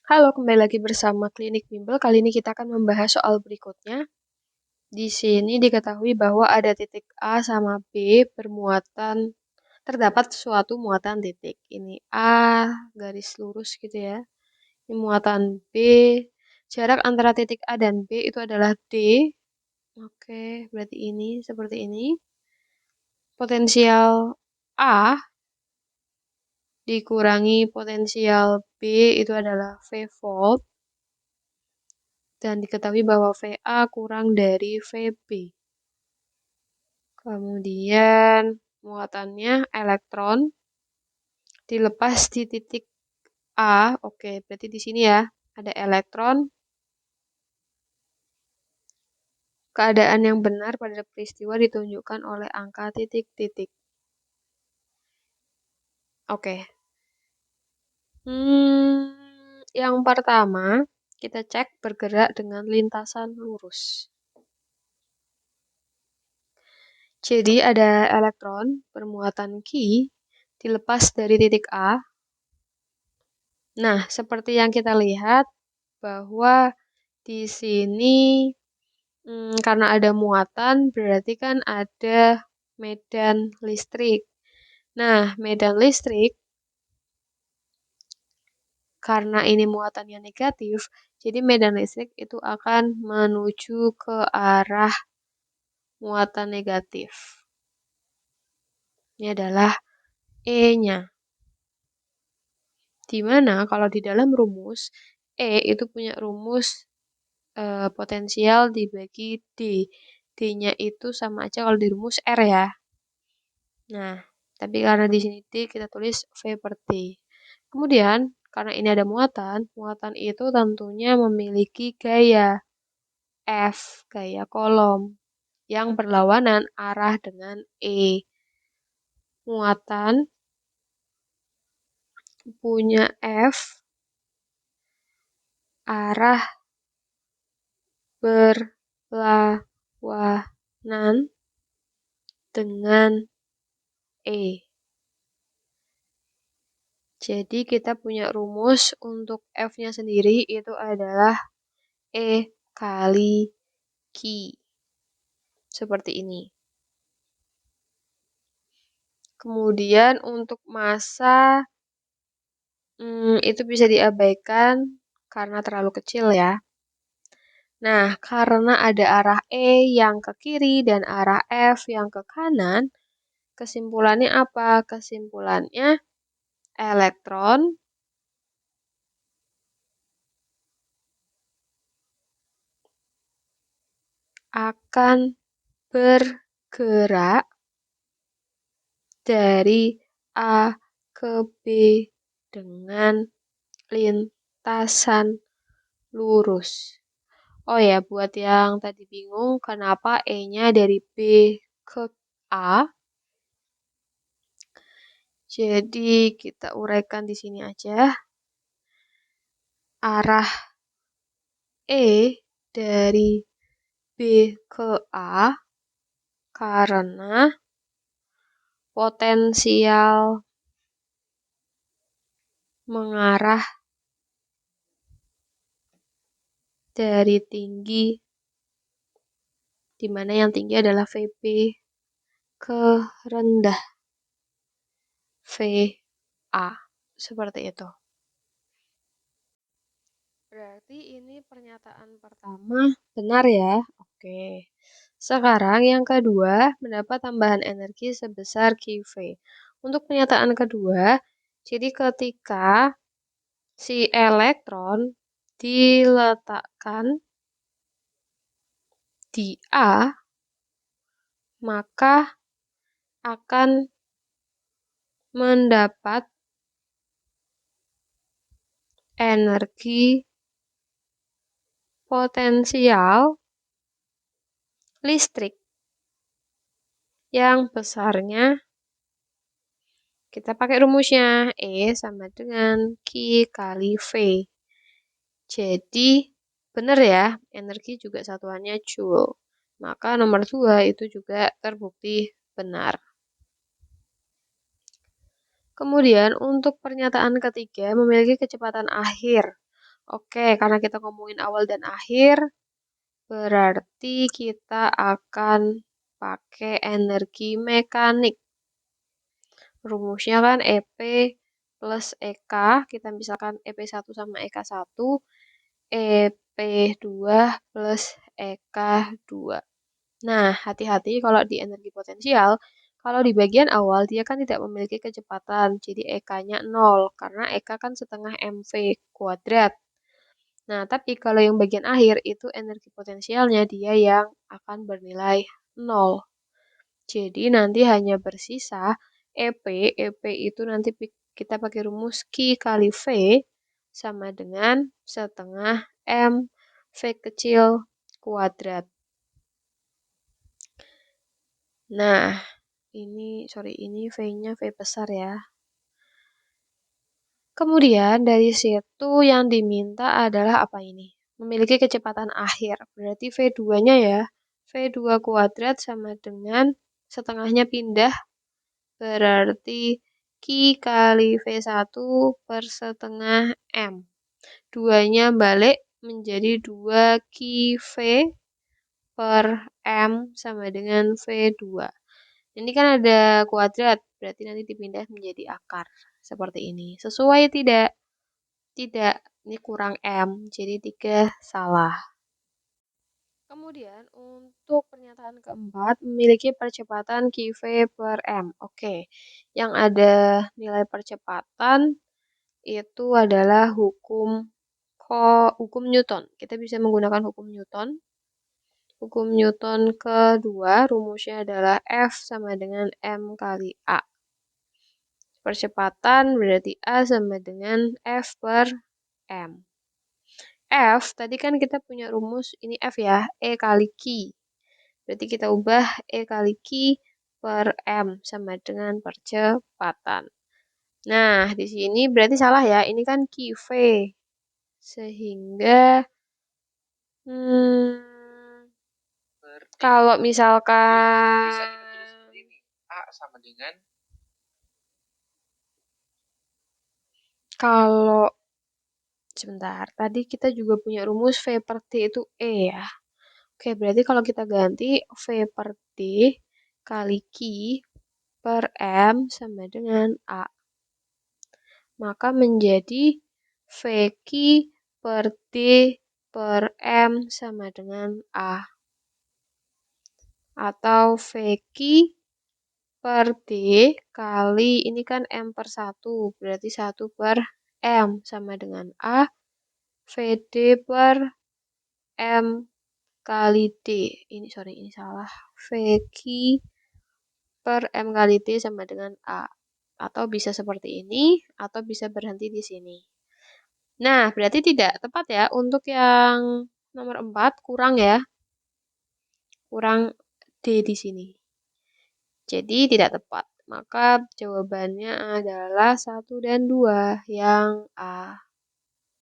Halo, kembali lagi bersama Klinik Bimbel. Kali ini kita akan membahas soal berikutnya. Di sini diketahui bahwa ada titik A sama B bermuatan, terdapat suatu muatan titik. Ini A, garis lurus gitu ya. Ini muatan B, jarak antara titik A dan B itu adalah D. Oke, berarti ini seperti ini. Potensial A dikurangi potensial B itu adalah V volt. Dan diketahui bahwa VA kurang dari VB. Kemudian muatannya elektron dilepas di titik A. Oke, berarti di sini ya ada elektron. Keadaan yang benar pada peristiwa ditunjukkan oleh angka titik-titik. Oke. Yang pertama, kita cek bergerak dengan lintasan lurus. Jadi ada elektron bermuatan Q dilepas dari titik A. Nah, seperti yang kita lihat bahwa di sini karena ada muatan berarti kan ada medan listrik. Nah, medan listrik karena ini muatannya negatif, jadi medan listrik itu akan menuju ke arah muatan negatif. Ini adalah E-nya. Dimana kalau di dalam rumus, E itu punya rumus potensial dibagi D. D-nya itu sama aja kalau di rumus R ya. Nah, tapi karena di sini D, kita tulis V per D. Kemudian, karena ini ada muatan, muatan itu tentunya memiliki gaya F, gaya kolom, yang berlawanan arah dengan E. Muatan punya F arah berlawanan dengan E. Jadi kita punya rumus untuk F-nya sendiri itu adalah E kali Q. Seperti ini. Kemudian untuk massa itu bisa diabaikan karena terlalu kecil ya. Nah, karena ada arah E yang ke kiri dan arah F yang ke kanan, kesimpulannya apa? Kesimpulannya elektron akan bergerak dari A ke B dengan lintasan lurus. Oh ya, buat yang tadi bingung kenapa E-nya dari B ke A, jadi kita uraikan di sini aja. Arah E dari B ke A karena potensial mengarah dari tinggi, di mana yang tinggi adalah VB, ke rendah VA. Seperti itu. Berarti ini pernyataan pertama benar ya? Oke. Sekarang yang kedua, mendapat tambahan energi sebesar QV. Untuk pernyataan kedua, jadi ketika si elektron diletakkan di A, maka akan mendapat energi potensial listrik yang besarnya kita pakai rumusnya E sama dengan Q kali V. Jadi benar ya, energi juga satuannya joule. Maka nomor 2 itu juga terbukti benar. Kemudian untuk pernyataan ketiga memiliki kecepatan akhir Oke, karena kita ngomongin awal dan akhir, berarti kita akan pakai energi mekanik. Rumusnya kan EP plus EK, kita misalkan EP1 sama EK1, EP2 plus EK2. Nah, hati-hati kalau di energi potensial, kalau di bagian awal dia kan tidak memiliki kecepatan, jadi EK-nya 0, karena EK kan setengah MV kuadrat. Nah, tapi kalau yang bagian akhir itu energi potensialnya dia yang akan bernilai 0. Jadi nanti hanya bersisa EP. EP itu nanti kita pakai rumus Q kali V sama dengan setengah M V kecil kuadrat. Nah, ini V-nya V besar ya. Kemudian dari situ yang diminta adalah apa ini? Memiliki kecepatan akhir. Berarti V2-nya ya. V2 kuadrat sama dengan setengahnya pindah. Berarti Q kali V1 per setengah M. 2-nya balik menjadi 2QV per M sama dengan V2. Ini kan ada kuadrat, berarti nanti dipindah menjadi akar. Seperti ini. Sesuai tidak? Tidak, ini kurang M, jadi 3 salah. Kemudian untuk pernyataan keempat, memiliki percepatan QV per M. Oke, yang ada nilai percepatan itu adalah hukum Newton. Kita bisa menggunakan hukum Newton. Hukum Newton kedua, rumusnya adalah F sama dengan M kali A. Percepatan berarti A sama dengan F per M. F, tadi kan kita punya rumus, ini F ya, E kali Q. Berarti kita ubah E kali Q per M sama dengan percepatan. Nah, di sini berarti salah ya, ini kan QV. Sehingga, kalau misalkan A sama dengan kalau sebentar, tadi kita juga punya rumus V per T itu E ya. Oke, berarti kalau kita ganti V per T kali Q per M sama dengan A. Maka menjadi VQ per T per M sama dengan A. Atau VQ per D kali, ini kan M per 1, berarti 1 per M sama dengan A. VD per M kali D. Ini salah. VQ per M kali D sama dengan A. Atau bisa seperti ini, atau bisa berhenti di sini. Nah, berarti tidak tepat ya. Untuk yang nomor 4, kurang ya. Kurang D di sini. Jadi tidak tepat. Maka jawabannya adalah 1 dan 2 yang A.